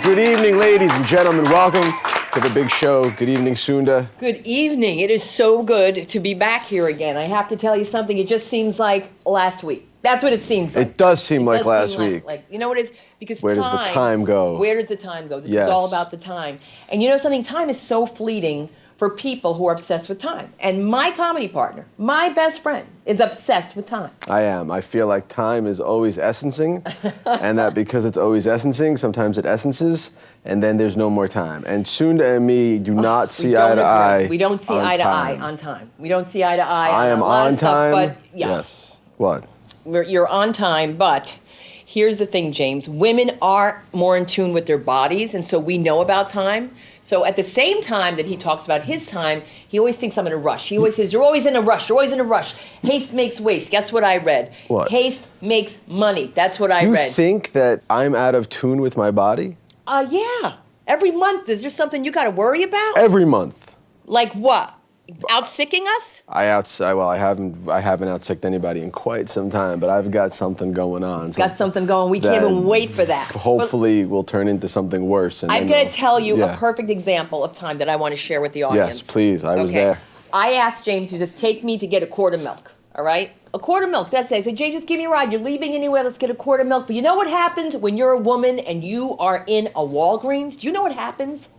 Good evening, ladies and gentlemen. Welcome to the big show. Good evening, Sunda. Good evening. It is so good to be back here again. I have to tell you something. It just seems like last week. That's what it seems like. It does seem like last week. You know what it is? Because where does the time go? Where does the time go? This Yes. is all about the time. And you know something? Time is so fleeting for people who are obsessed with time. And my comedy partner, my best friend, is obsessed with time. I am. I feel like time is always essencing, and that because it's always essencing, sometimes it essences, and then there's no more time. And Sunda and me do not see eye to eye. We don't see eye to eye on time. We don't see eye to eye on I am a lot on of stuff, time. but yeah. Yes. What? You're on time, but here's the thing, James. Women are more in tune with their bodies, and so we know about time. So at the same time that he talks about his time, he always thinks I'm in a rush. He always says, you're always in a rush. You're always in a rush. Haste makes waste. Guess what I read? What? Haste makes money. That's what I read. You think that I'm out of tune with my body? Yeah. Every month, is there something you got to worry about? Every month. Like what? Out-sicking us? I haven't out-sicked anybody in quite some time, but I've got something going on. Got something going. We can't even wait for that. Hopefully will turn into something worse. And I'm going to tell you a perfect example of time that I want to share with the audience. Yes, please. I was there. I asked James to just take me to get a quart of milk, all right? A quart of milk, that's it. I said, James, just give me a ride. You're leaving anywhere, let's get a quart of milk. But you know what happens when you're a woman and you are in a Walgreens? Do you know what happens?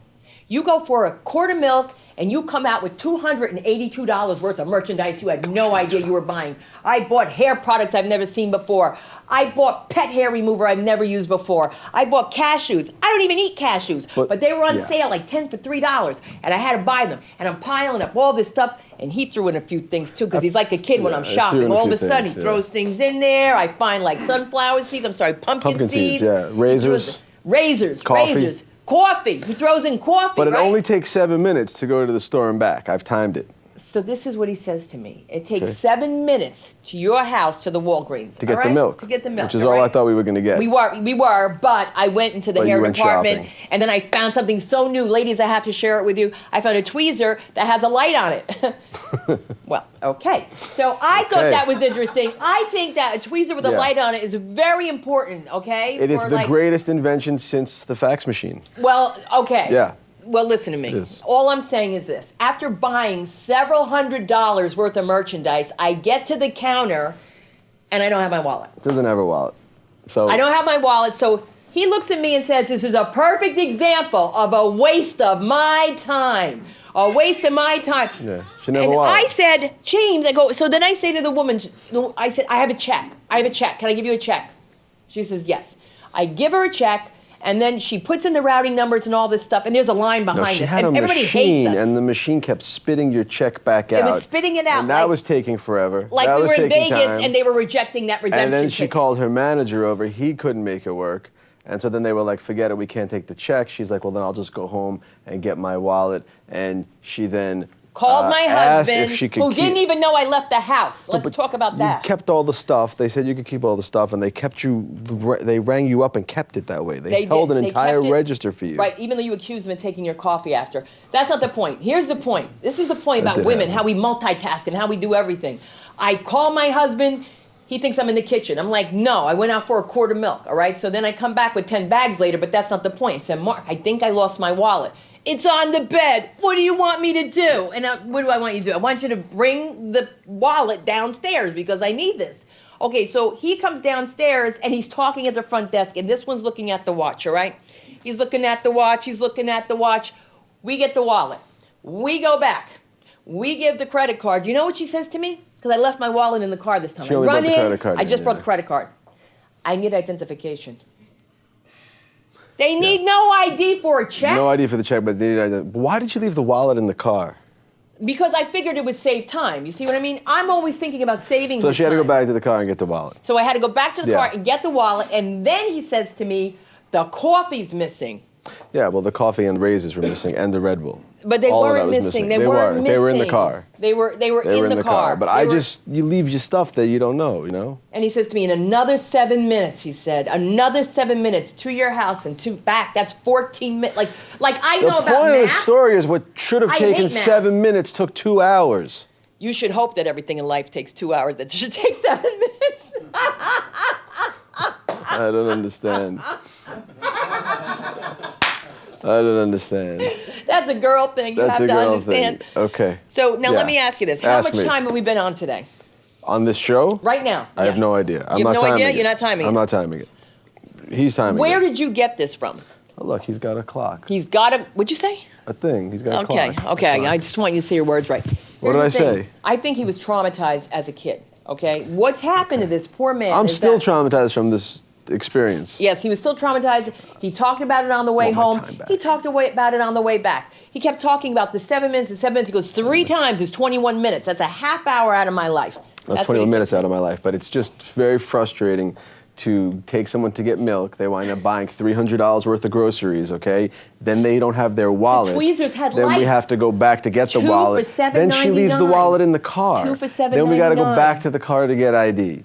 You go for a quart of milk, and you come out with $282 worth of merchandise you had no idea you were buying. I bought hair products I've never seen before. I bought pet hair remover I've never used before. I bought cashews. I don't even eat cashews, but they were on sale like 10 for $3, and I had to buy them. And I'm piling up all this stuff, and he threw in a few things too, because he's like a kid when I'm shopping. All of a sudden, he throws things in there. I find like sunflower seeds. Pumpkin seeds. Yeah, razors. Coffee. Razors. Coffee. He throws in coffee, But it only takes 7 minutes to go to the store and back. I've timed it. So this is what he says to me. It takes 7 minutes to your house to the Walgreens. To get the milk. To get the milk. Which is all I thought we were going to get. We were, but I went into the hair department, and then I found something so new. Ladies, I have to share it with you. I found a tweezer that has a light on it. Well, okay. So I thought that was interesting. I think that a tweezer with a light on it is very important, okay? It is the greatest invention since the fax machine. Well, okay. Yeah. Well, listen to me. All I'm saying is this. After buying several $100s worth of merchandise, I get to the counter, and I don't have my wallet. Doesn't have a wallet. So I don't have my wallet, so he looks at me and says, this is a perfect example of a waste of my time. A waste of my time. Yeah, she never wallet. I said, James, so then I say to the woman, I said, I have a check. Can I give you a check? She says, yes. I give her a check. And then she puts in the routing numbers and all this stuff, and there's a line behind us. She had and a everybody machine, hates us. and the machine kept spitting your check back out. It was spitting it out. And that was taking forever. Like that we was were in taking Vegas, time. and they were rejecting that redemption And then she ticket. called her manager over. He couldn't make it work. And so then they were like, forget it, we can't take the check. She's like, well, then I'll just go home and get my wallet. And she then called my husband, who didn't even know I left the house. Let's talk about that. You kept all the stuff. They said you could keep all the stuff, and they kept you. They rang you up and kept it that way. They held an entire register for you. Right, even though you accused them of taking your coffee after. That's not the point. Here's the point. This is the point about women, how we multitask and how we do everything. I call my husband. He thinks I'm in the kitchen. I'm like, no, I went out for a quart of milk, all right? So then I come back with 10 bags later, but that's not the point. I said, Mark, I think I lost my wallet. It's on the bed. What do you want me to do? And what do I want you to do? I want you to bring the wallet downstairs because I need this. Okay, so he comes downstairs and he's talking at the front desk, and this one's looking at the watch, all right? He's looking at the watch. He's looking at the watch. We get the wallet. We go back. We give the credit card. You know what she says to me? Because I left my wallet in the car this time. She only brought the credit card. I just brought the credit card. I need identification. They need no ID for a check. No ID for the check, but they need ID. Why did you leave the wallet in the car? Because I figured it would save time. You see what I mean? I'm always thinking about saving So she had to time. go back to the car and get the wallet. So I had to go back to the car and get the wallet, and then he says to me, the coffee's missing. Yeah, well, the coffee and razors were missing, and the Red Bull. But they weren't missing. They weren't missing. They were in the car. They were in the car. But you leave your stuff that you don't know, you know? And he says to me, in another 7 minutes, he said, another 7 minutes to your house and to back, that's 14 minutes. Like I know about math. The point of the story is what should have taken 7 minutes took 2 hours. You should hope that everything in life takes 2 hours. That should take 7 minutes. I don't understand. I don't understand. That's a girl thing. You That's have a to girl understand. thing. Okay. So now Yeah. let me ask you this. How Ask much me. time have we been on today? On this show? Right now. I have no idea. I'm You have not no timing idea? it. You're not timing I'm it. not timing it. He's timing it. Where did you get this from? Oh, look, he's got a clock. He's got a, what'd you say? A thing. He's got a Okay, clock. okay. I just want you to say your words right. What Here's did the I thing. say? I think he was traumatized as a kid, okay? What's happened to this poor man I'm is still that- traumatized from this experience. Yes, he was still traumatized. He talked about it on the way Want my home. time back. He talked about it on the way back. He kept talking about the 7 minutes and 7 minutes. He goes, 3 times is 21 minutes. That's a half hour out of my life. That's what 21 he minutes said. out of my life, but it's just very frustrating to take someone to get milk. They wind up buying $300 worth of groceries, okay? Then they don't have their wallet. tweezers had Then we lights. have to go back to get the 2 for wallet. Then she leaves the $7.99. wallet in the car. 2 for Then we got to go $7.99. back to the car to get ID.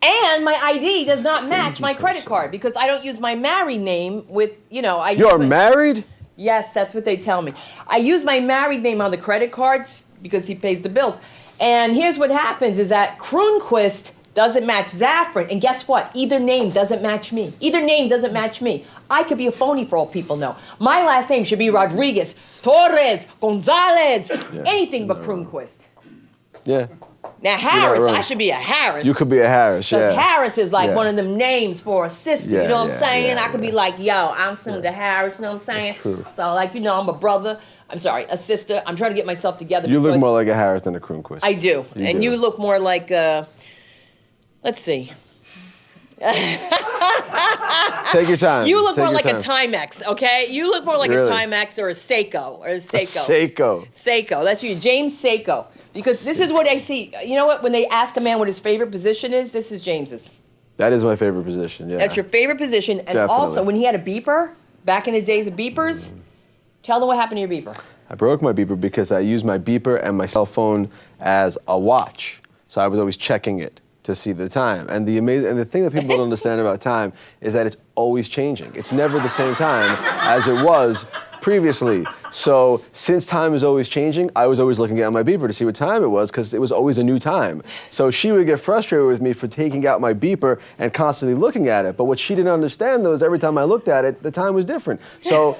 And my ID does not match my credit card because I don't use my married name with, I You're use my- married? Yes, that's what they tell me. I use my married name on the credit cards because he pays the bills. And here's what happens is that Kronquist doesn't match Zaffron. And guess what? Either name doesn't match me. Either name doesn't match me. I could be a phony for all people know. My last name should be Rodriguez, Torres, Gonzalez, anything but Kronquist. Yeah. Now Harris, wrong. I should be a Harris. You could be a Harris, Because yeah. Harris is like Yeah. one of them names for a sister. Yeah, You know what yeah, I'm saying? yeah, I could be yeah. like, yo, I'm Sunda Harris. You know what I'm saying? true. So like, I'm a brother. I'm sorry, a sister. I'm trying to get myself together. You look because more like a Harris than a Kronquist. I do. And do. you look more like, let's see. Take your time. You look Take more your like a time. Timex, okay? You look more like Really? a Timex or a Seiko. Or a Seiko. Seiko. Seiko. That's you, James Seiko. Because this is what I see. You know what? When they ask a man what his favorite position is, this is James's. That is my favorite position, yeah. That's your favorite position. And Definitely. also, when he had a beeper, back in the days of beepers, tell them what happened to your beeper. I broke my beeper because I used my beeper and my cell phone as a watch. So I was always checking it to see the time. And the thing that people don't understand about time is that it's always changing. It's never the same time as it was previously. So since time is always changing, I was always looking at my beeper to see what time it was because it was always a new time. So she would get frustrated with me for taking out my beeper and constantly looking at it. But what she didn't understand though is every time I looked at it, the time was different. So,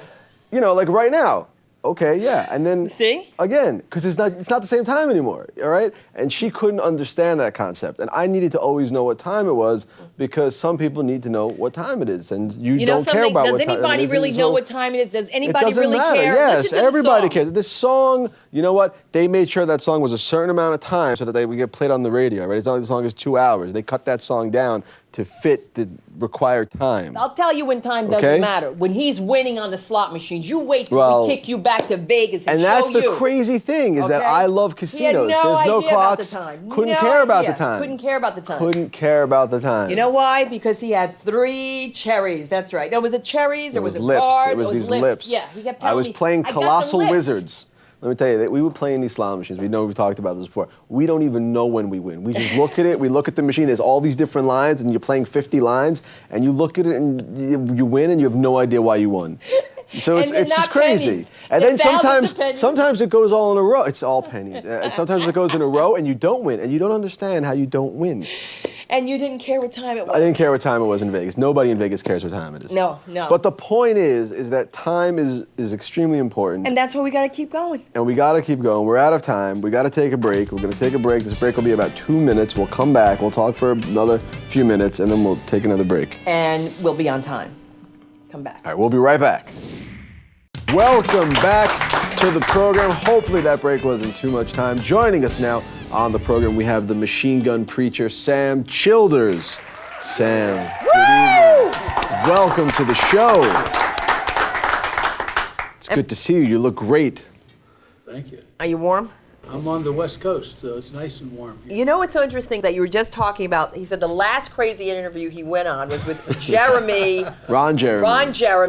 like right now, okay, yeah, and then See? again, because it's not the same time anymore, all right? And she couldn't understand that concept, and I needed to always know what time it was because some people need to know what time it is, and you You know don't care something? about Does what time it anybody is. really and know so what time it is? Does it anybody doesn't really matter. care? Yes, Listen to the everybody song. cares. This song, you know what? They made sure that song was a certain amount of time so that they would get played on the radio, right? It's not like the song is 2 hours. They cut that song down to fit the required time. I'll tell you when time doesn't Okay? matter. When he's winning on the slot machines, you wait till Well, we kick you back to Vegas and And that's show the you. crazy thing is that Okay? I love He had casinos. no There's no idea clocks. about the time. Couldn't No care about the idea. time. Couldn't care about the time. Couldn't care about the time. You know why? Because he had 3 cherries. That's right. No, was it cherries or It was it lips. bars? It was these lips. Yeah, he kept I telling was me, playing "I got the Colossal lips." Wizards. Let me tell you, that we were playing these slot machines. We've talked about this before. We don't even know when we win. We just look at it. We look at the machine. There's all these different lines, and you're playing 50 lines, and you look at it, and you win, and you have no idea why you won. So And it's they're just not crazy. pennies. And They're then thousands of pennies. sometimes it goes all in a row. It's all pennies. And sometimes it goes in a row, and you don't win, and you don't understand how you don't win. And you didn't care what time it was. I didn't care what time it was in Vegas. Nobody in Vegas cares what time it is. No. But the point is that time is extremely important. And that's why we got to keep going. And we got to keep going. We're out of time. We got to take a break. We're going to take a break. This break will be about 2 minutes. We'll come back. We'll talk for another few minutes, and then we'll take another break. And we'll be on time. Come back. All right, we'll be right back. Welcome back to the program. Hopefully that break wasn't too much time. Joining us now on the program, we have the machine gun preacher, Sam Childers. Sam, good evening. Welcome to the show. It's good to see you. You look great. Thank you. Are you warm? I'm on the West Coast, so it's nice and warm here. You know what's so interesting that you were just talking about? He said the last crazy interview he went on was with Jeremy. Ron Jeremy.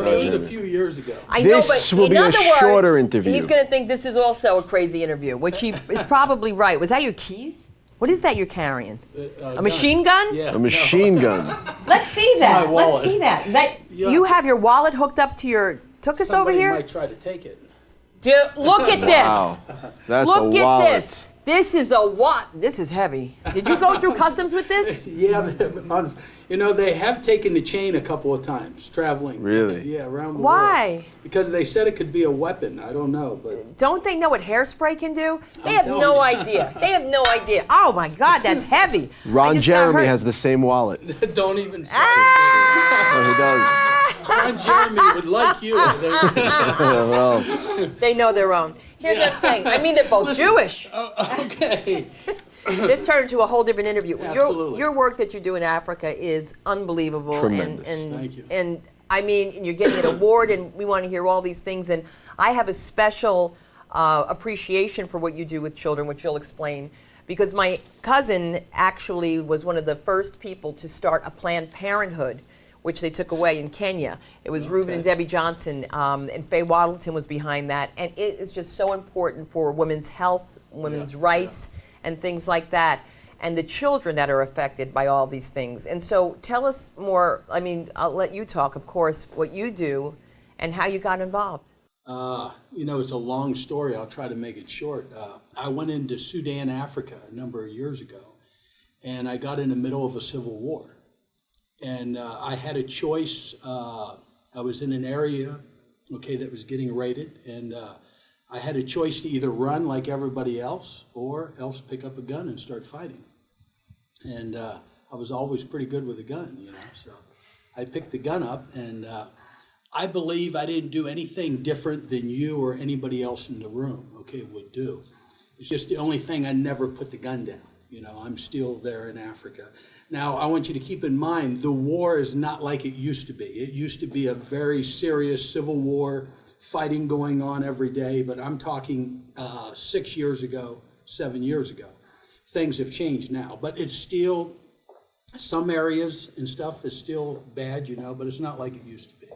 It was a few years ago. I know, This but will in be a other words, shorter interview. He's going to think this is also a crazy interview, which he is probably right. Was that your keys? What is that you're carrying? A machine gun? Yeah. A machine gun. Let's see that. my Let's wallet. see that. Is that Yeah. you have your wallet hooked up to your Took us over Somebody here? might try to take it. Dude, look at this. Wow. That's Look a at wallet. this. This is a what? This is heavy. Did you go through customs with this? Yeah, they have taken the chain a couple of times, traveling. Really? Yeah, around the world. Why? Because they said it could be a weapon. I don't know, but Don't they know what hairspray can do? They have no idea. They have no idea. Oh my God, that's heavy. Ron Jeremy has the same wallet. don't even say Ah! Oh, he does. Ron Jeremy would like you. Well, They know their own. Here's what I'm saying. I mean, they're both Jewish. Okay. This turned into a whole different interview. Absolutely. Your work that you do in Africa is unbelievable. Tremendous. And Thank you. And I mean, you're getting an award, and we want to hear all these things. And I have a special appreciation for what you do with children, which you'll explain. Because my cousin actually was one of the first people to start a Planned Parenthood, which they took away in Kenya. It was Reuben and Debbie Johnson, and Faye Waddington was behind that. And it is just so important for women's health, women's rights, and things like that, and the children that are affected by all these things. And so tell us more, I mean, I'll let you talk, of course, what you do and how you got involved. It's a long story. I'll try to make it short. I went into Sudan, Africa a number of years ago, and I got in the middle of a civil war. And I had a choice. I was in an area, that was getting raided, and I had a choice to either run like everybody else or else pick up a gun and start fighting. And I was always pretty good with a gun, so I picked the gun up, and I believe I didn't do anything different than you or anybody else in the room, would do. It's just the only thing, I never put the gun down. I'm still there in Africa. Now, I want you to keep in mind, the war is not like it used to be. It used to be a very serious civil war, fighting going on every day, but I'm talking 6 years ago, 7 years ago. Things have changed now, but it's still, some areas and stuff is still bad, but it's not like it used to be.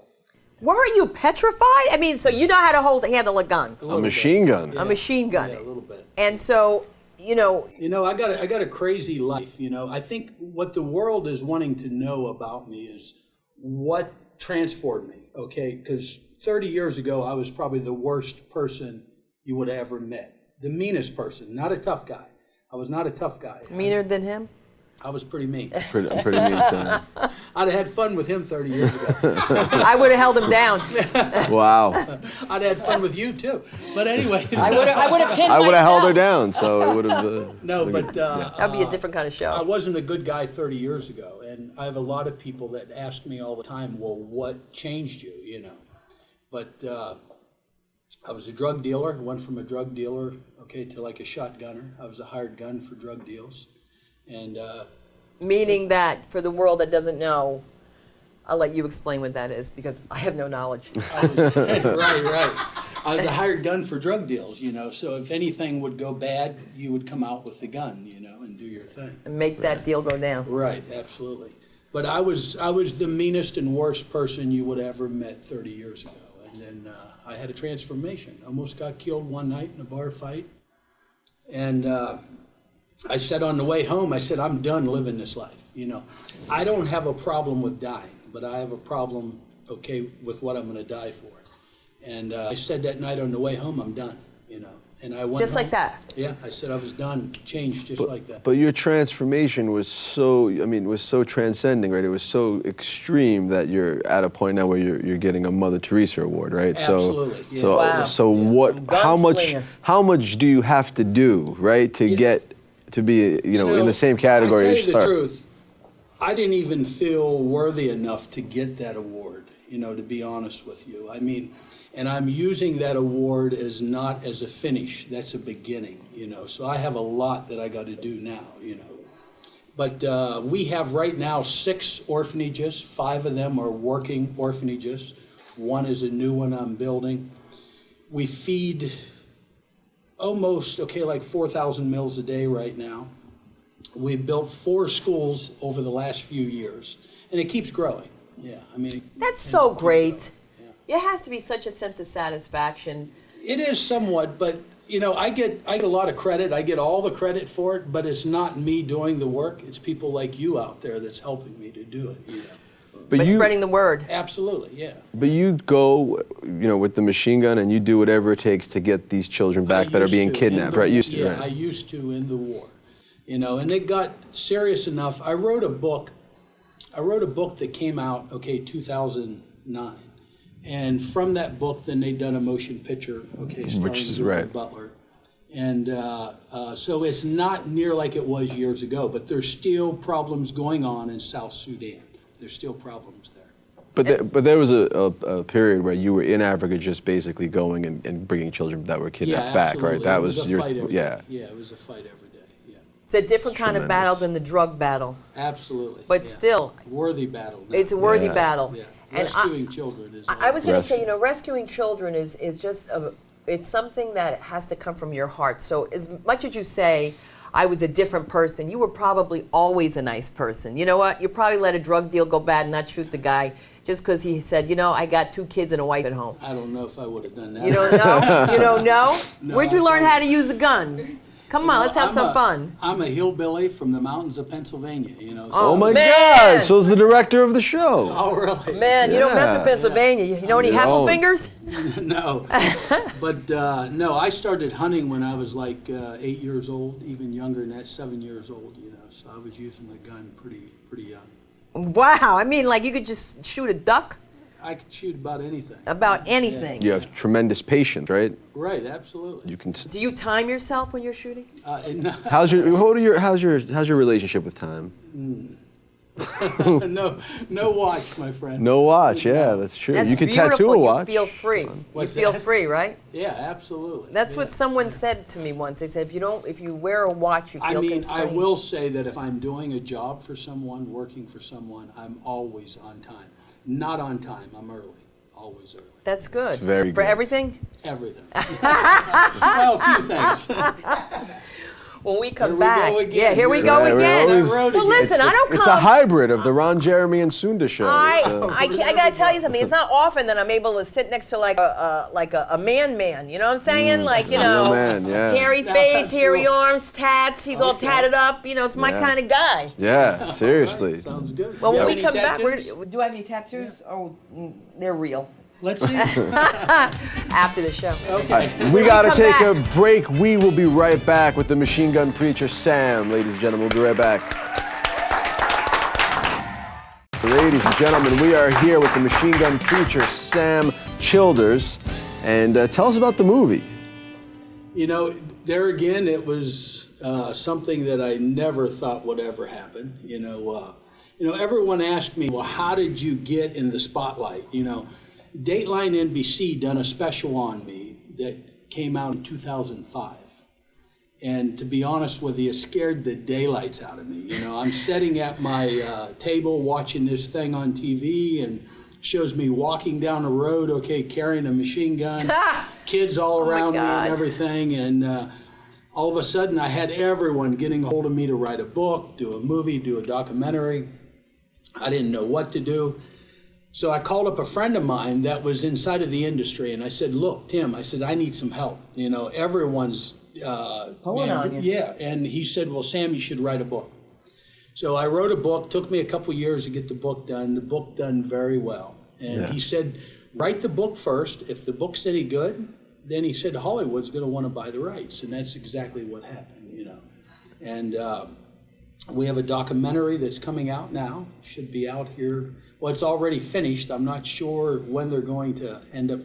Weren't you petrified? I mean, so you know how to handle a gun. a machine gun. A machine gun. Yeah, a little bit. And so, I got a crazy life. I think what the world is wanting to know about me is what transformed me. Because 30 years ago, I was probably the worst person you would have ever met. The meanest person, not a tough guy. I was not a tough guy. meaner than him? I was pretty mean. Pretty mean, son. I'd have had fun with him 30 years ago. I would have held him down. Wow. I'd had fun with you too. But anyway. I would have pinned I would have held her myself. down, so it would have. No, but That would be a different kind of show. I wasn't a good guy 30 years ago. And I have a lot of people that ask me all the time, well, what changed you, But I was a drug dealer. Went from a drug dealer, to like a shotgunner. I was a hired gun for drug deals. And Meaning that, for the world that doesn't know, I'll let you explain what that is, because I have no knowledge. Right. I was a hired gun for drug deals, so if anything would go bad, you would come out with the gun, and do your thing. And make that deal go down. Right, absolutely. But I was the meanest and worst person you would have ever met 30 years ago. And then I had a transformation. Almost got killed one night in a bar fight. And I said on the way home, I said, I'm done living this life. I don't have a problem with dying, but I have a problem, with what I'm going to die for. And I said that night on the way home, I'm done, And I went Just home. like that? Yeah, I said I was done, changed just like that. But your transformation was so transcending, right? It was so extreme that you're at a point now where you're getting a Mother Teresa award, right? Absolutely. Yeah. So, Wow. so what? Gunslinger. How much do you have to do, right, to get to be, in the same category I as tell you Star? the truth, I didn't even feel worthy enough to get that award, to be honest with you. I mean, and I'm using that award as not as a finish, that's a beginning, So I have a lot that I got to do now, But we have right now 6 orphanages. 5 of them are working orphanages. 1 is a new one I'm building. We feed almost, like 4,000 meals a day right now. We built 4 schools over the last few years, and it keeps growing. Yeah, I mean. That's so great. It has to be such a sense of satisfaction. It is somewhat, but I get a lot of credit. I get all the credit for it, but it's not me doing the work. It's people like you out there that's helping me to do it. But by you, spreading the word. Absolutely, yeah. But you go, with the machine gun and you do whatever it takes to get these children back that are being kidnapped, right? I used to in the war, and it got serious enough. I wrote a book that came out, 2009. And from that book, then they'd done a motion picture, starring Gerard Butler. And so it's not near like it was years ago, but there's still problems going on in South Sudan. There's still problems there. But there was a period where you were in Africa just basically going and bringing children that were kidnapped back, right? That was your, Yeah, it was a fight every day, yeah. It's a different kind of battle than the drug battle. Absolutely. But still. Worthy battle. It's a worthy battle. Yeah. And rescuing children is. I was going to say, rescuing children is just it's something that has to come from your heart. So as much as you say, I was a different person, you were probably always a nice person. You know what? You probably let a drug deal go bad and not shoot the guy just because he said, I got 2 kids and a wife at home. I don't know if I would have done that. You don't know? You don't know? No, Where'd you learn how to use a gun? Come on, let's have some fun. I'm a hillbilly from the mountains of Pennsylvania, So oh my God! So is the director of the show. Oh really? Man, you don't mess with Pennsylvania. You know any Heffelfingers? No, but no. I started hunting when I was like 8 years old, even younger than that, 7 years old. So I was using the gun pretty young. Wow! I mean, like you could just shoot a duck. I could shoot about anything. About anything. You have tremendous patience, right? Right, absolutely. You can. Do you time yourself when you're shooting? No. How's your relationship with time? No watch, my friend. No watch, yeah, that's true. That's you can beautiful. tattoo a watch. You feel free. What's you feel that? free, right? Yeah, absolutely. That's what someone said to me once. They said, if you wear a watch, you feel constrained. I will say that if I'm doing a job for someone, working for someone, I'm always on time. Not on time, I'm early. Always early. That's good. It's very For good. everything? Everything. Well, a few things. When we come Here we back. go again. Yeah, here we Right, go we again. always- Well, listen, I don't come. It's a hybrid of the Ron Jeremy and Sunda show. I It's, gotta tell you something. It's not often that I'm able to sit next to like a man. You know what I'm saying? Like real man, yeah. hairy Now, face, that's hairy real. arms, tats. He's all Okay. tatted up. It's my Yeah. kind of guy. Yeah, seriously. Sounds good. Well, You when have we any come back, tattoos? do I have any tattoos? Oh, they're real. Let's see. After the show. Okay. We gotta come take back- a break. We will be right back with the machine gun preacher, Sam. Ladies and gentlemen, we'll be right back. Ladies and gentlemen, we are here with the machine gun preacher, Sam Childers. And tell us about the movie. There again, it was something that I never thought would ever happen. Everyone asked me, well, how did you get in the spotlight? Dateline NBC done a special on me that came out in 2005. And to be honest with you, it scared the daylights out of me. I'm sitting at my table watching this thing on TV and shows me walking down the road, carrying a machine gun, kids all around me and everything. And all of a sudden I had everyone getting a hold of me to write a book, do a movie, do a documentary. I didn't know what to do. So I called up a friend of mine that was inside of the industry, and I said, look, Tim, I need some help. Everyone's Pulling on you. Yeah, and he said, well, Sam, you should write a book. So I wrote a book. Took me a couple years to get the book done. The book done very well. And he said, write the book first. If the book's any good, then he said Hollywood's going to want to buy the rights. And that's exactly what happened, And we have a documentary that's coming out now. Should be out here. Well, it's already finished. I'm not sure when they're going to end up.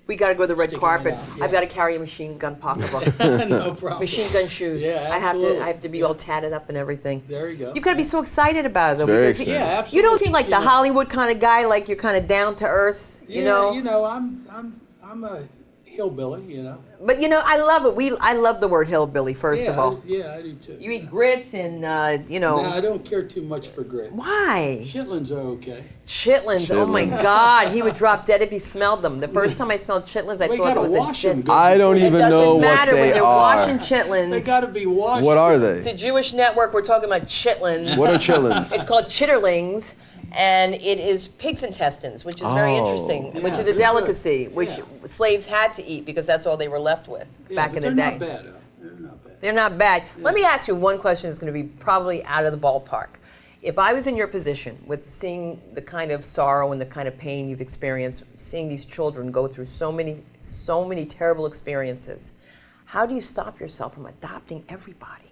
We got to go to the red Sticking carpet. it out, yeah. I've got to carry a machine gun pocketbook. No problem. Machine gun shoes. Yeah, I absolutely. have to be all tatted up and everything. There you go. You've got to be so excited about it, though. very because exciting. Yeah, You absolutely. don't seem like the Hollywood kind of guy, like you're kind of down to earth, you know? I'm a hillbilly, But I love it. I love the word hillbilly, first of all. I do too. You eat grits and, No, I don't care too much for grit. Why? Chitlins are okay. Chitlins. Oh my God. He would drop dead if he smelled them. The first time I smelled chitlins, I We thought gotta it was wash a them. dead. Good I don't before- even It know doesn't what matter when they they're are. washing chitlins. They gotta be washed. What are they? It's a Jewish network. We're talking about chitlins. What are chitlins? It's called chitterlings, and it is pig's intestines, which is very Oh. interesting, Yeah, which is a they're good. delicacy, which Yeah. slaves had to eat because that's all they were left with back but in the day. They're not bad. They're not bad. They're not bad. Let me ask you one question that's going to be probably out of the ballpark. If I was in your position with seeing the kind of sorrow and the kind of pain you've experienced, seeing these children go through so many terrible experiences, how do you stop yourself from adopting everybody?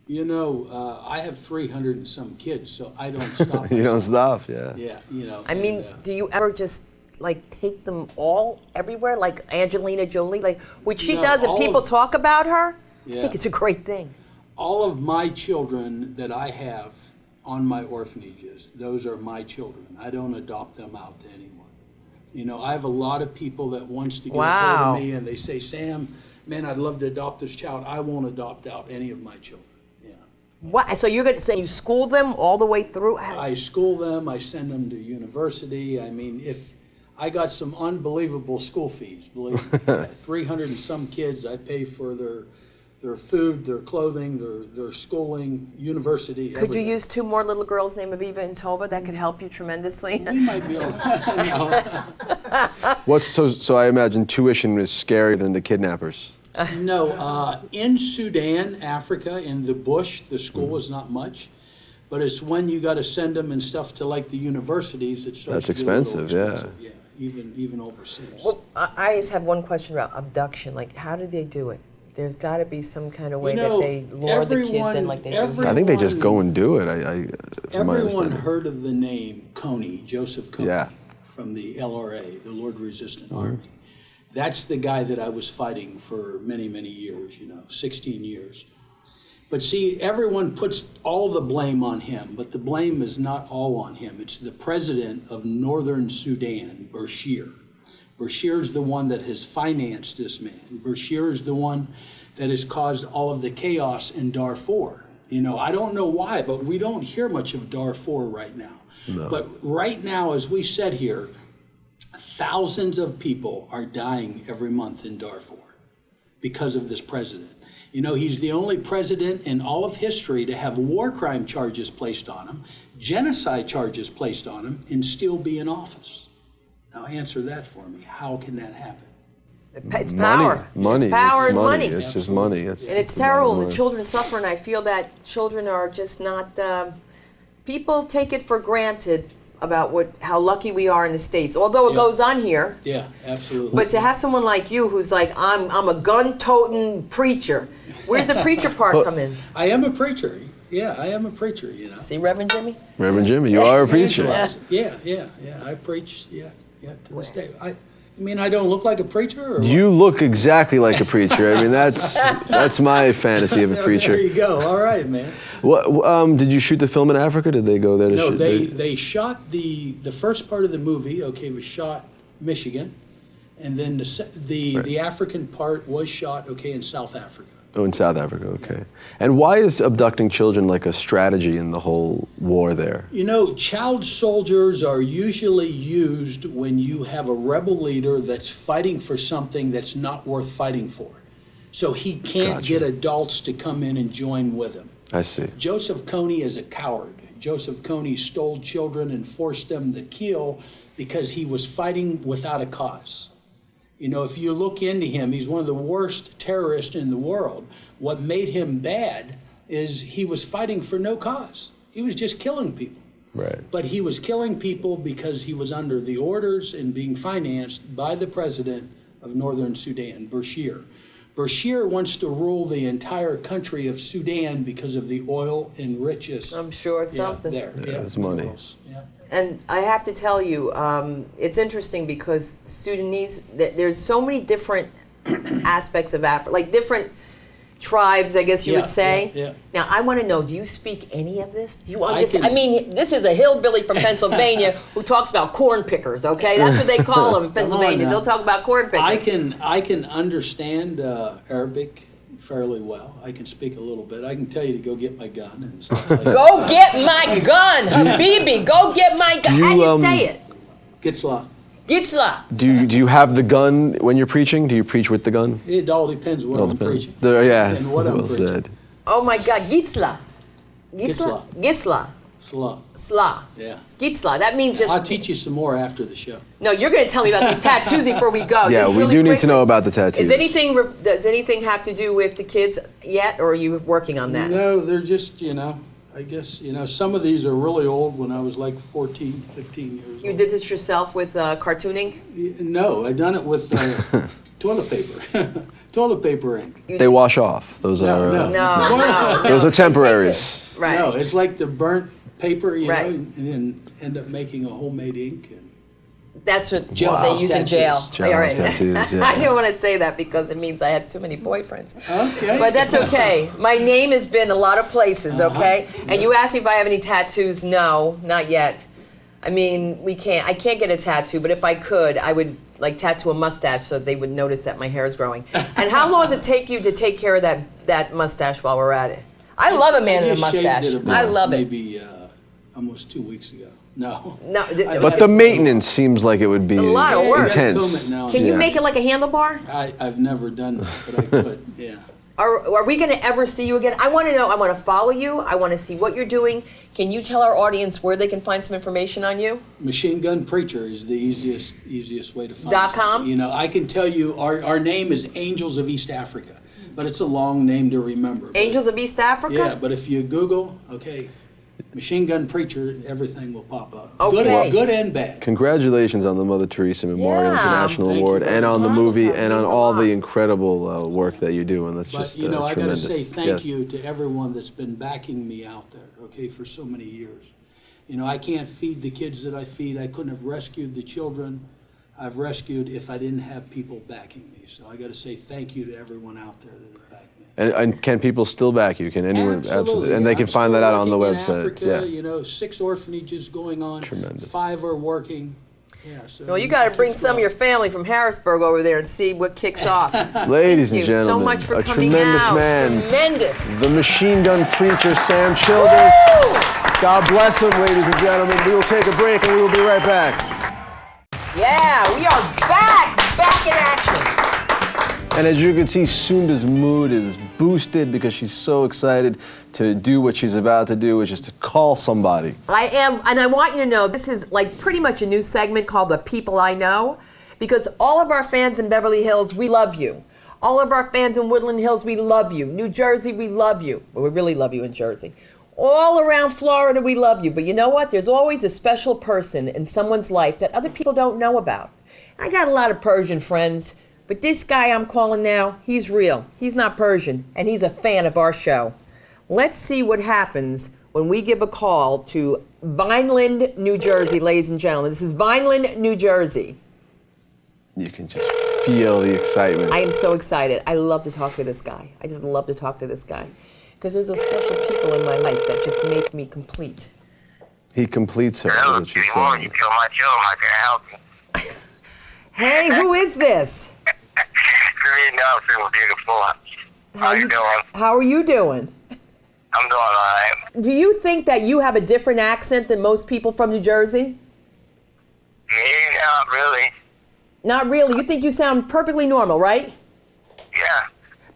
You know, I have 300 and some kids, so I don't stop. You don't stop, yeah. Yeah, you know. I mean, do you ever just like take them all everywhere, like Angelina Jolie, like which she does, and people talk about her? Yeah. I think it's a great thing. All of my children that I have on my orphanages, those are my children. I don't adopt them out to anyone. You know, I have a lot of people that wants to get a hold of me and they say, Sam, man, I'd love to adopt this child. I won't adopt out any of my children. Yeah. What? So you're going to say you school them all the way through? I school them. I send them to university. I mean, if I got some unbelievable school fees, believe me. 300 and some kids, I pay for their food, their clothing, their schooling, university, Could everything. you use 2 more little girls named Aviva and Tova? That could help you tremendously. We might be able to. So I imagine tuition is scarier than the kidnappers. No, in Sudan, Africa, in the bush, the school is not much. But it's when you got to send them and stuff to like the universities, it starts That's to get a little expensive, yeah. Yeah, even overseas. Well, I just have one question about abduction. Like, how do they do it? There's got to be some kind of way that they lure the kids in like they do. I think they just go and do it. Everyone heard of the name Coney, Joseph Coney, Yeah. from the LRA, the Lord Resistant Army. That's the guy that I was fighting for many, many years, 16 years. But see, everyone puts all the blame on him, but the blame is not all on him. It's the president of Northern Sudan, Bashir. Bashir is the one that has financed this man. Bashir is the one that has caused all of the chaos in Darfur. I don't know why, but we don't hear much of Darfur right now. No. But right now, as we sit here, thousands of people are dying every month in Darfur because of this president. He's the only president in all of history to have war crime charges placed on him, genocide charges placed on him, and still be in office. Now answer that for me. How can that happen? It's power. Money. It's power and money. It's just money. And it's terrible. The children suffer, and I feel that children are just not. People take it for granted about how lucky we are in the States, although it goes on here. Yeah, absolutely. But to have someone like you who's like, I'm a gun-toting preacher. Where's the preacher part come in? I am a preacher. Yeah, I am a preacher, See, Reverend Jimmy? Reverend Jimmy, you are a preacher. Yeah. I preach, to this day. I mean, I don't look like a preacher? Or You look exactly like a preacher. I mean, that's my fantasy of a preacher. There you go. All right, man. What, did you shoot the film in Africa? Did they go there to No, shoot? they shot the first part of the movie, was shot Michigan. And then the African part was shot, in South Africa. Oh, in South Africa, okay. And why is abducting children like a strategy in the whole war there? Child soldiers are usually used when you have a rebel leader that's fighting for something that's not worth fighting for. So he can't get adults to come in and join with him. I see. Joseph Coney is a coward. Joseph Coney stole children and forced them to kill because he was fighting without a cause. If you look into him, he's one of the worst terrorists in the world. What made him bad is he was fighting for no cause. He was just killing people. Right. But he was killing people because he was under the orders and being financed by the president of Northern Sudan, Bashir. Bashir wants to rule the entire country of Sudan because of the oil and riches. I'm sure it's something. There. It's money. Yeah. And I have to tell you, it's interesting because Sudanese, there's so many different aspects of Africa, like different tribes, I guess you would say. Yeah. Now, I want to know, do you speak any of this? Do you I understand? I mean, this is a hillbilly from Pennsylvania who talks about corn pickers, okay? That's what they call them in Pennsylvania. They'll talk about corn pickers. I can understand Arabic fairly well. I can speak a little bit. I can tell you to go get my gun and stuff like that. Go get my gun, Habibi. Go get my gun. How do you say it? Gitzla. Gitzla. Do you have the gun when you're preaching? Do you preach with the gun? It all depends what I'm preaching. And what I'm well preaching. said. Oh my God, Gitzla. Gitzla. Gitzla. Sla. Sla. Yeah. Gitzla. That means just. I'll teach you some more after the show. No, you're going to tell me about these tattoos before we go. Yeah, Just we really do need to quickly. know about the tattoos. Does anything have to do with the kids yet, or are you working on that? No, they're just, I guess, some of these are really old when I was like 14, 15 years old. You did this yourself with cartooning? No, I done it with toilet paper. Toilet paper ink. They wash off. Those are No. those are temporaries. Right. No, it's like the burnt paper, Right. and then end up making a homemade ink. And That's what Jailhouse they use in jail. tattoos. Jailhouse All right. tattoos, yeah. I didn't want to say that because it means I had too many boyfriends. Okay. But that's okay. My name has been a lot of places, okay? And you asked me if I have any tattoos. No, not yet. I mean, I can't get a tattoo, but if I could, I would like tattoo a mustache so they would notice that my hair is growing. And how long does it take you to take care of that mustache while we're at it? I love a man in a just shaved mustache. it about I love it. Maybe almost 2 weeks ago. No. No, But the maintenance seems like it would be A lot of work. intense. Can you make it like a handlebar? I've never done that, but I could, yeah. Are we going to ever see you again? I want to know. I want to follow you. I want to see what you're doing. Can you tell our audience where they can find some information on you? Machine Gun Preacher is the easiest way to find .com? something. I can tell you our name is Angels of East Africa, but it's a long name to remember. Angels of East Africa? Yeah, but if you Google, Machine Gun Preacher, everything will pop up. Okay. Good and bad. Congratulations on the Mother Teresa Memorial Yeah. International Thank you Award, very and on the much. movie, and on Means a all lot. the incredible work that you're doing. That's But, just I got to tremendous. say thank Yes. you to everyone that's been backing me out there, for so many years. I can't feed the kids that I feed. I couldn't have rescued the children I've rescued if I didn't have people backing me. So I got to say thank you to everyone out there that has backed me. And can people still back you? Can anyone? Absolutely. And they yeah. can I'm find still that out on the working in website. Africa, 6 orphanages going on. Tremendous. 5 are working. Yeah, so Well, you got to bring it's some of well. your family from Harrisburg over there and see what kicks off. Ladies Thank and you so gentlemen, much for a coming tremendous out. man, Tremendous. the Machine Gun Preacher, Sam Childers. God bless him, ladies and gentlemen. We will take a break and we will be right back. Yeah, we are back in action. And as you can see, Sunda's mood is boosted because she's so excited to do what she's about to do, which is to call somebody. I am, and I want you to know, this is like pretty much a new segment called The People I Know, because all of our fans in Beverly Hills, we love you. All of our fans in Woodland Hills, we love you. New Jersey, we love you. Well, we really love you in Jersey. All around Florida, we love you. But you know what? There's always a special person in someone's life that other people don't know about. I got a lot of Persian friends, but this guy I'm calling now, he's real. He's not Persian, and he's a fan of our show. Let's see what happens when we give a call to Vineland, New Jersey, ladies and gentlemen. This is Vineland, New Jersey. You can just feel the excitement. I am so excited. I love to talk to this guy. I just love to talk to this guy. Because there's those special people in my life that just make me complete. He completes her. Hello, is what she's good morning. saying. You feel my show. How can I help you? Hey, who is this? Great Nelson, beautiful. How you doing? How are you doing? I'm doing all right. Do you think that you have a different accent than most people from New Jersey? Yeah, not really. Not really. You think you sound perfectly normal, right? Yeah.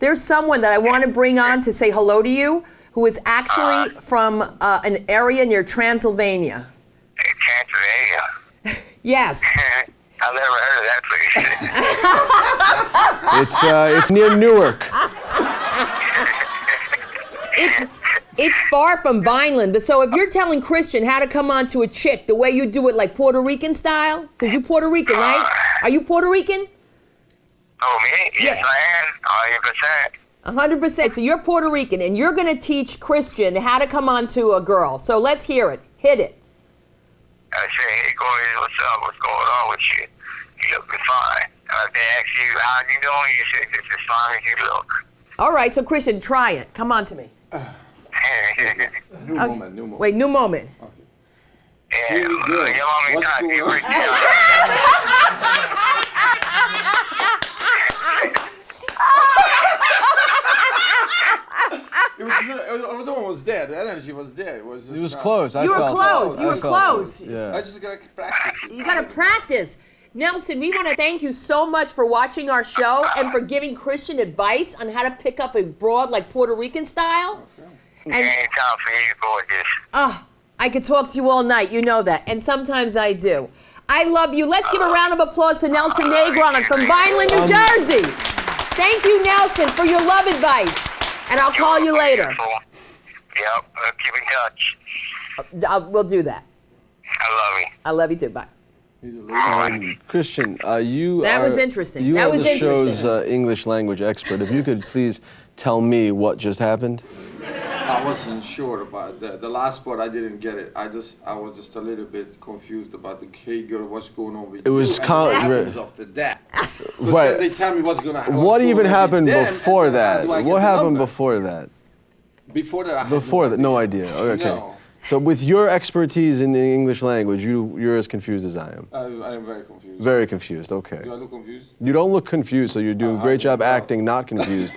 There's someone that I want to bring on to say hello to you who is actually from an area near Transylvania. Hey, Transylvania. Yes. I've never heard of that place. It's near Newark. It's far from Vineland. But so if you're telling Christian how to come on to a chick the way you do it, like Puerto Rican style, because you're Puerto Rican, right? Are you Puerto Rican? Oh, me? Yes, Yeah. I am. 100%. 100%. So you're Puerto Rican, and you're going to teach Christian how to come on to a girl. So let's hear it. Hit it. I say, hey, Corey, what's up? What's going on with you? You looking fine. They ask you, how you doing? You say, just as fine as you look. All right, so Christian, try it. Come on to me. New moment. Wait, new moment. Yeah, your mommy got you right there. It was almost there. The energy was there. It was. It was close. You were close. You were close. Yeah. I just gotta practice it. You got to practice. Nelson, we want to thank you so much for watching our show and for giving Christian advice on how to pick up a broad like Puerto Rican style. And Anytime for you, gorgeous. I could talk to you all night. You know that. And sometimes I do. I love you. Let's give a round of applause to Nelson Negron from Vineland, New Jersey. Thank you, Nelson, for your love advice. And I'll call you later. Yep. Keep in touch. We'll do that. I love you. I love you too. Bye. Christian, you That are, was interesting. You That are was the show's interesting. English language expert. If you could please tell me what just happened. I wasn't sure about that. The last part I didn't get it. I was just a little bit confused about the hey girl, what's going on with It was you? And what happens after that. Right. Then they tell me what's gonna happen. What even happened them, before and then how that? do I get What the happened number? before that? Before that, I had Before that, no idea. Okay. No. So with your expertise in the English language, you're as confused as I am. I am very confused. Very confused. Okay. Do I look confused? You don't look confused, so you're doing a great job acting not confused.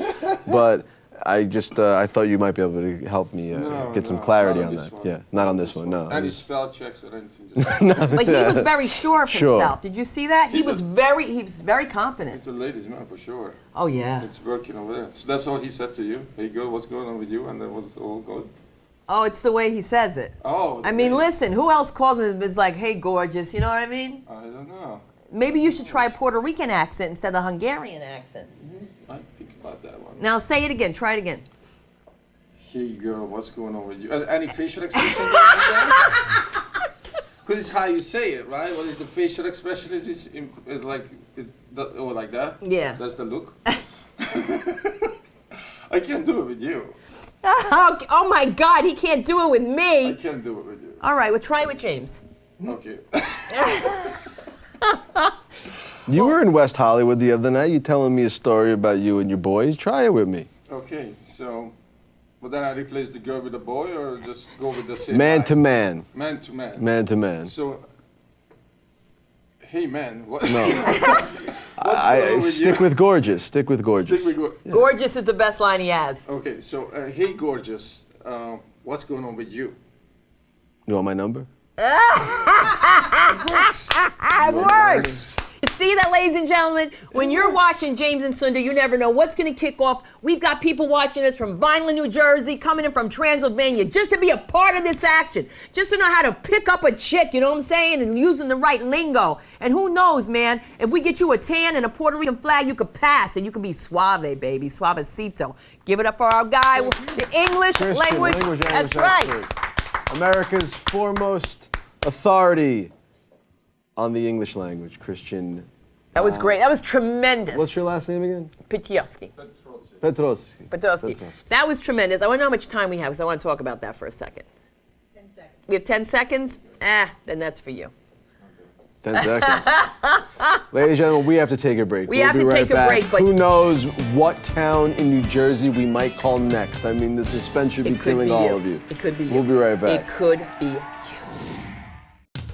But I just I thought you might be able to help me get some clarity not on this that. one. Yeah, not on this one. No. Any spell checks or anything? Just But he was very sure of Sure. himself. Did you see that? He was very confident. it's a ladies' man for sure. Oh yeah. It's working over there. So that's all he said to you. Hey girl, what's going on with you? And then was all good. Oh, it's the way he says it. Oh. I mean, listen, who else calls him is like, hey, gorgeous, you know what I mean? I don't know. Maybe you should try a Puerto Rican accent instead of Hungarian accent. I think about that one. Now say it again, try it again. Hey girl, what's going on with you? Any facial expression? Because it's how you say it, right? What is the facial expression? Is like, like that? Yeah. That's the look. I can't do it with you. Oh my God, he can't do it with I me. can't do it with you. All right, well try it with James. Okay. You were in West Hollywood the other night. You telling me a story about you and your boys. Try it with me. Okay, so, but then I replace the girl with the boy, or just go with the same Man guy? to man. Man to man. Man to man. So, hey man, what? No. what's going on with Stick you? with gorgeous. Stick with gorgeous. Stick with Gorgeous is the best line he has. Okay, so hey gorgeous, what's going on with you? You want my number? It works. See that, ladies and gentlemen? When you're watching James and Sunda, you never know what's going to kick off. We've got people watching us from Vineland, New Jersey, coming in from Transylvania, just to be a part of this action, just to know how to pick up a chick, you know what I'm saying, and using the right lingo. And who knows, man, if we get you a tan and a Puerto Rican flag, you could pass, and you can be suave, baby, suavecito. Give it up for our guy, the English Christian, language. That's right. expert. America's foremost authority on the English language, Christian. That was great. That was tremendous. What's your last name again? Petrovsky. Petrosky. That was tremendous. I want to know how much time we have, because I want to talk about that for a second. 10 seconds. We have 10 seconds? Then that's for you. 10 seconds. Ladies and gentlemen, we have to take a break. We have be to right take a back. break, but- Who knows what town in New Jersey we might call next? I mean, the suspense should be It could killing be all you. of you. It could be you. We'll be right back. It could be you.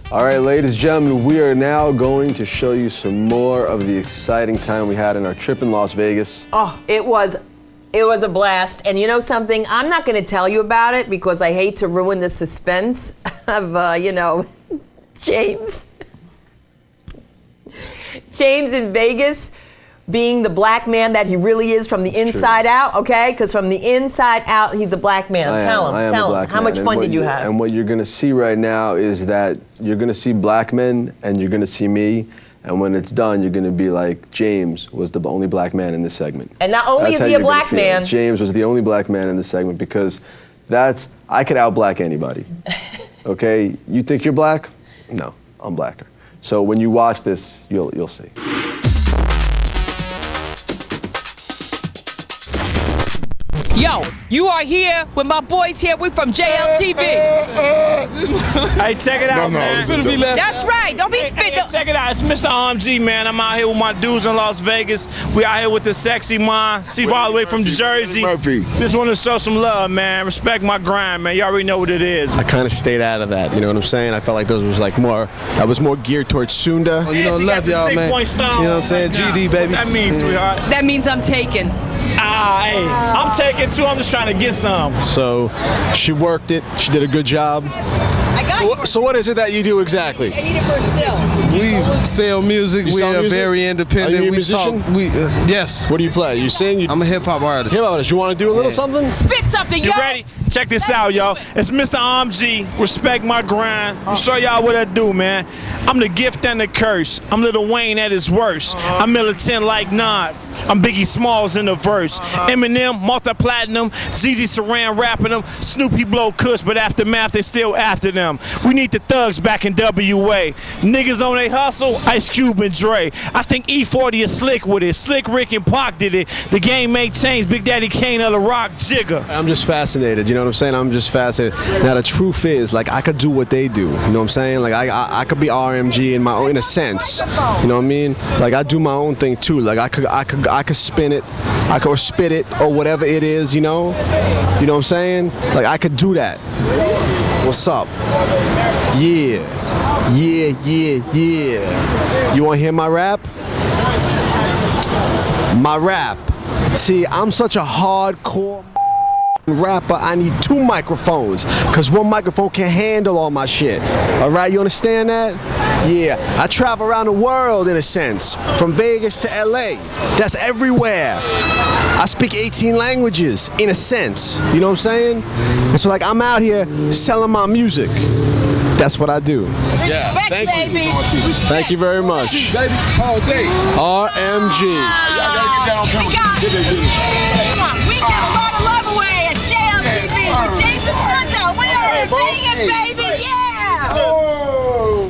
All right, ladies and gentlemen, we are now going to show you some more of the exciting time we had in our trip in Las Vegas. Oh, it was a blast. And you know something? I'm not going to tell you about it because I hate to ruin the suspense of, James. James in Vegas being the black man that he really is from the inside out, okay? Because from the inside out, he's the black man. Tell I am him. a black How man. much And fun what did you have? And what you're going to see right now is that you're going to see black men and you're going to see me. And when it's done, you're going to be like, James was the only black man in this segment. And not only That's is how he a you're gonna black feel. man. James was the only black man in this segment because I could out-black anybody. Okay? You think you're black? No, I'm blacker. So when you watch this, you'll see. Yo, you are here with my boys here. We from JLTV. Hey, check it out, man. That's right. Don't be fit. Check it out. It's Mr. RMG, man. I'm out here with my dudes in Las Vegas. We out here with the sexy man. See all the way from Jersey. Murphy. Just want to show some love, man. Respect my grind, man. You already know what it is. I kind of stayed out of that, you know what I'm saying? I felt like those was like more, I was more geared towards Sunda. You know, love y'all, man. You know what I'm saying? GD, baby. What that means, sweetheart? That means I'm taken. Hey, I'm taking two. I'm just trying to get some. So she worked it, she did a good job. I got yours. So what is it that you do exactly? I need it for a still. We sell music. You We sell are music? very independent. Are you a we musician? talk. Yes. What do you play? You sing? I'm a hip hop artist. Hip hop artist. You want to do a little something? Spit something, You yo. ready? Check this out, y'all. It's Mr. G. Respect my grind. I'll show y'all what I do, man. I'm the gift and the curse. I'm Lil Wayne at his worst. I'm militant like Nas. I'm Biggie Smalls in the verse. Eminem, multi-platinum. ZZ Saran rapping them. Snoopy blow Kush, but aftermath they still after them. We need the thugs back in WA. Niggas on they hustle. Ice Cube and Dre. I think E40 is slick with it. Slick Rick and Pac did it. The game made change. Big Daddy Kane of the Rock Jigger. I'm just fascinated, you know what I'm saying? I'm just fascinated. Now the truth is, like, I could do what they do, you know what I'm saying? Like, I could be RMG in my own, in a sense, you know what I mean? Like, I do my own thing too. Like, I could spin it, I could spit it, or whatever it is, you know what I'm saying? Like, I could do that. What's up? Yeah. You want to hear my rap? My rap. See, I'm such a hardcore rapper. I need 2 microphones, because 1 microphone can't handle all my shit. All right, you understand that? Yeah, I travel around the world in a sense, from Vegas to LA. That's everywhere. I speak 18 languages in a sense, you know what I'm saying? And so, like, I'm out here selling my music. That's what I do. Yeah, thank you. baby. Thank you very much. Baby, all day. RMG. We got a lot of love away at JLTV with James Sunda. We are in Vegas, baby. Yeah.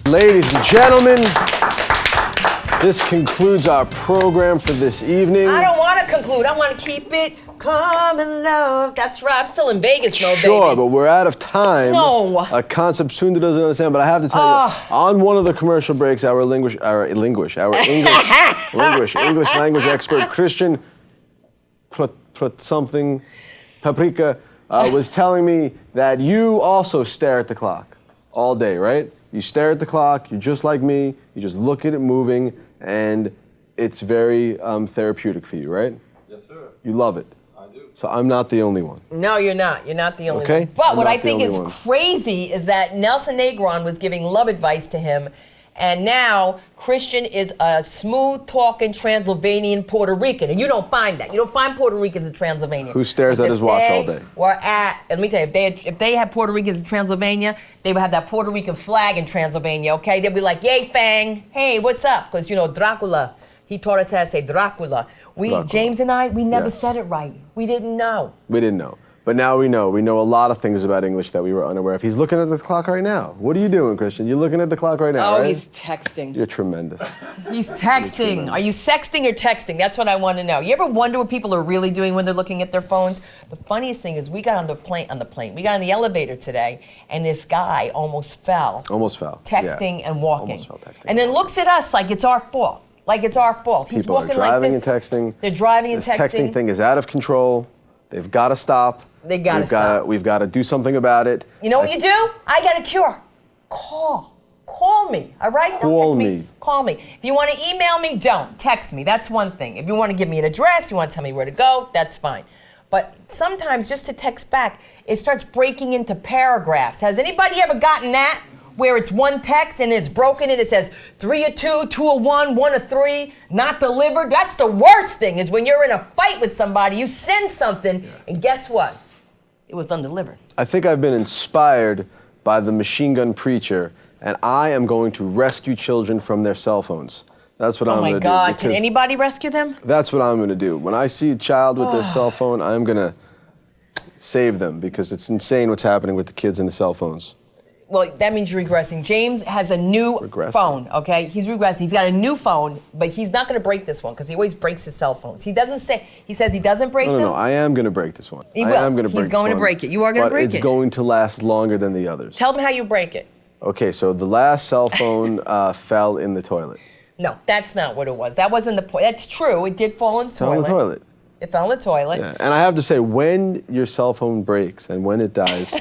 Ladies and gentlemen, this concludes our program for this evening. I don't want to conclude. I want to keep it calm and love. That's right. I'm still in Vegas mode, Sure, baby. but we're out of time. No. A concept Sunda doesn't understand, but I have to tell you, on one of the commercial breaks, our English language expert, Christian something, Paprika, was telling me that you also stare at the clock all day, right? You stare at the clock, you're just like me, you just look at it moving, and it's very therapeutic for you, right? Yes, sir. You love it. I do. So I'm not the only one. No, you're not. You're not the only Okay. one. But I'm what not I the think only is one. crazy is that Nelson Negron was giving love advice to him, and now Christian is a smooth-talking Transylvanian Puerto Rican, and you don't find that. You don't find Puerto Ricans in Transylvania. Who stares at his watch all day? And let me tell you, if they had Puerto Ricans in Transylvania, they would have that Puerto Rican flag in Transylvania, okay? They'd be like, yay, Fang, hey, what's up? Because, you know, Dracula, he taught us how to say Dracula. James and I, we never said it right. We didn't know. We didn't know. But now we know. We know a lot of things about English that we were unaware of. He's looking at the clock right now. What are you doing, Christian? You're looking at the clock right now, Oh, right? he's texting. You're tremendous. He's texting. Are you sexting or texting? That's what I want to know. You ever wonder what people are really doing when they're looking at their phones? The funniest thing is we got on the plane. We got on the elevator today, and this guy almost fell. Almost fell. Texting and walking. Almost fell texting. And then looks at us like it's our fault. Like it's our fault. He's People are walking driving like and this. texting. They're driving and This texting. texting thing is out of control. They've got to stop. They gotta stop. We've got to do something about it. You know what you do? I got a cure. Call me, all right? Don't Call text me. Call me. If you want to email me, don't. Text me. That's one thing. If you want to give me an address, you want to tell me where to go, that's fine. But sometimes just to text back, it starts breaking into paragraphs. Has anybody ever gotten that? Where it's one text and it's broken and it says 3 of 2, 2 of 1, 1 of 3, not delivered. That's the worst thing, is when you're in a fight with somebody, you send something, and guess what? It was undelivered. I think I've been inspired by the machine gun preacher, and I am going to rescue children from their cell phones. That's what I'm going to do. Oh my God, can anybody rescue them? That's what I'm going to do. When I see a child with their cell phone, I'm going to save them, because it's insane what's happening with the kids and the cell phones. Well, that means you're regressing. James has a new phone, okay? He's regressing. He's got a new phone, but he's not going to break this one because he always breaks his cell phones. He says he doesn't break them. No, I am going to break this one. He will. I am going to break He's going to break it. You are going to break it. But it's going to last longer than the others. Tell him how you break it. Okay, so the last cell phone fell in the toilet. No, that's not what it was. That wasn't the point. That's true. It did fall in the toilet. Fell in the toilet. It fell in the toilet. Yeah. And I have to say, when your cell phone breaks and when it dies,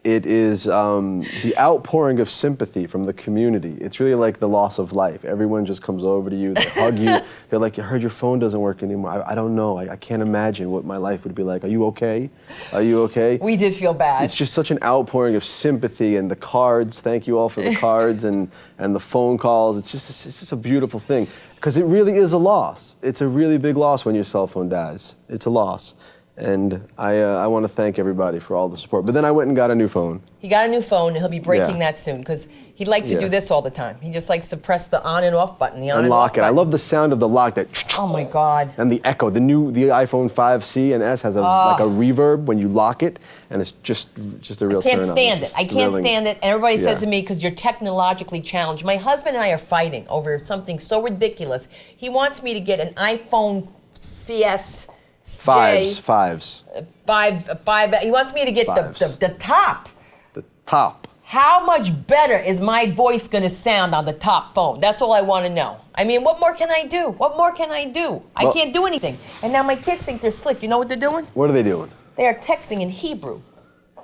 It is the outpouring of sympathy from the community. It's really like the loss of life. Everyone just comes over to you, they hug you. They're like, I heard your phone doesn't work anymore. I don't know. I can't imagine what my life would be like. Are you okay? Are you okay? We did feel bad. It's just such an outpouring of sympathy, and the cards. Thank you all for the cards and the phone calls. It's just a beautiful thing, because it really is a loss. It's a really big loss when your cell phone dies. It's a loss. And I want to thank everybody for all the support. But then I went and got a new phone. He got a new phone, and he'll be breaking Yeah. that soon, because he likes to do this all the time. He just likes to press the on and off button, the on and off Unlock it. I button. love the sound of the lock. That. Oh my God. And the echo. The iPhone 5C and S has like a reverb when you lock it, and it's just a real turn on. Can't stand it. I can't stand it. And everybody says Yeah. to me, because you're technologically challenged. My husband and I are fighting over something so ridiculous. He wants me to get an iPhone CS. Fives. Five. He wants me to get the top. The top. How much better is my voice going to sound on the top phone? That's all I want to know. I mean, what more can I do? What more can I do? I can't do anything. And now my kids think they're slick. You know what they're doing? What are they doing? They are texting in Hebrew.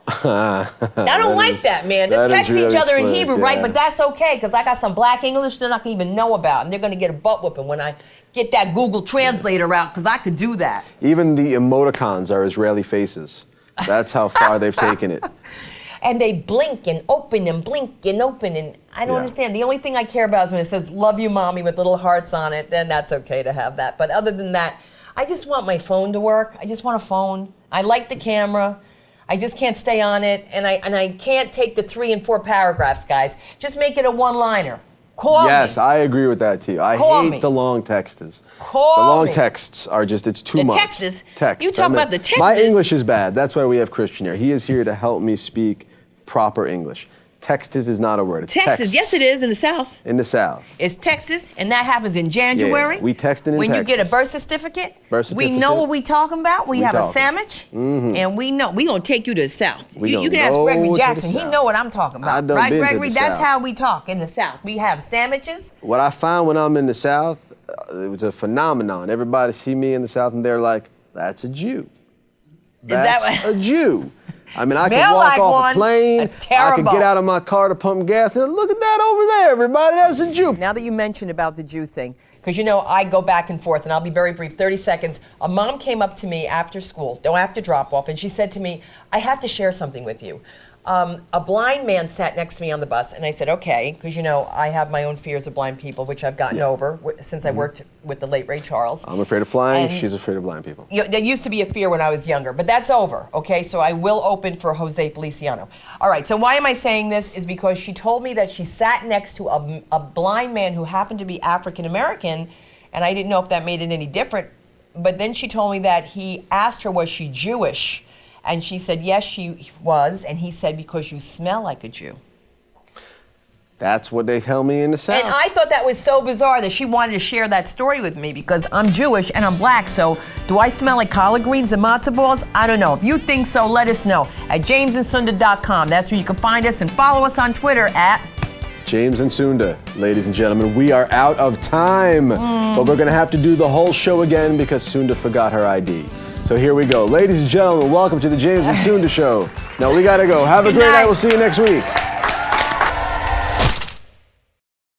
I don't like that, man. They text really each other in slick, Hebrew, yeah. right? But that's okay, because I got some black English they're not going to even know about, and they're going to get a butt whooping when I get that Google Translator out, because I could do that. Even the emoticons are Israeli faces. That's how far they've taken it. And they blink and open and blink and open, and I don't understand. The only thing I care about is when it says, love you, mommy, with little hearts on it, then that's okay to have that. But other than that, I just want my phone to work. I just want a phone. I like the camera. I just can't stay on it, and I can't take the 3 and 4 paragraphs, guys. Just make it a one-liner. Call me. Yes, I agree with that too. I Call hate me. the long texts. Call The long me. texts are just, it's too The much. texts? Texts. You talking about the texts? My English is bad. That's why we have Christian here. He is here to help me speak proper English. Texas is not a word. It's Texas, texts. yes it is in the South. In the South. It's Texas, and that happens in January. Yeah, we texting in when Texas. you get a birth certificate, Birth we certificate. know what we talking about. We have a talking. sandwich, and we know we gonna take you to the South. We You gonna can ask go Gregory to the Jackson. He South. know what I'm talking I about, done right, been to Gregory? the That's South. how we talk in the South. We have sandwiches. What I find when I'm in the South, it was a phenomenon. Everybody see me in the South and they're like, that's a Jew. That's a Jew. I mean, I could Smell walk like off one. a plane. That's I could terrible. get out of my car to pump gas and look at that over there, everybody. That's a Jew. Now that you mentioned about the Jew thing, because you know I go back and forth, and I'll be very brief, 30 seconds. A mom came up to me after school, after drop off, and she said to me, I have to share something with you. A blind man sat next to me on the bus, and I said, okay, because you know I have my own fears of blind people, which I've gotten over since I worked with the late Ray Charles. I'm afraid of flying. And- She's afraid of blind people. You know, there used to be a fear when I was younger, but that's over, okay? So I will open for Jose Feliciano. All right, so why am I saying this? Is because she told me that she sat next to a blind man who happened to be African American, and I didn't know if that made it any different. But then she told me that he asked her, was she Jewish? And she said, yes, she was. And he said, because you smell like a Jew. That's what they tell me in the South. And I thought that was so bizarre that she wanted to share that story with me, because I'm Jewish and I'm black, so do I smell like collard greens and matzo balls? I don't know. If you think so, let us know at jamesandSunda.com. That's where you can find us, and follow us on Twitter at James and Sunda, ladies and gentlemen, we are out of time. But we're going to have to do the whole show again because Sunda forgot her ID. So here we go. Ladies and gentlemen, welcome to the James and Sunda Show. Now we got to go. Have a great night. We'll see you next week.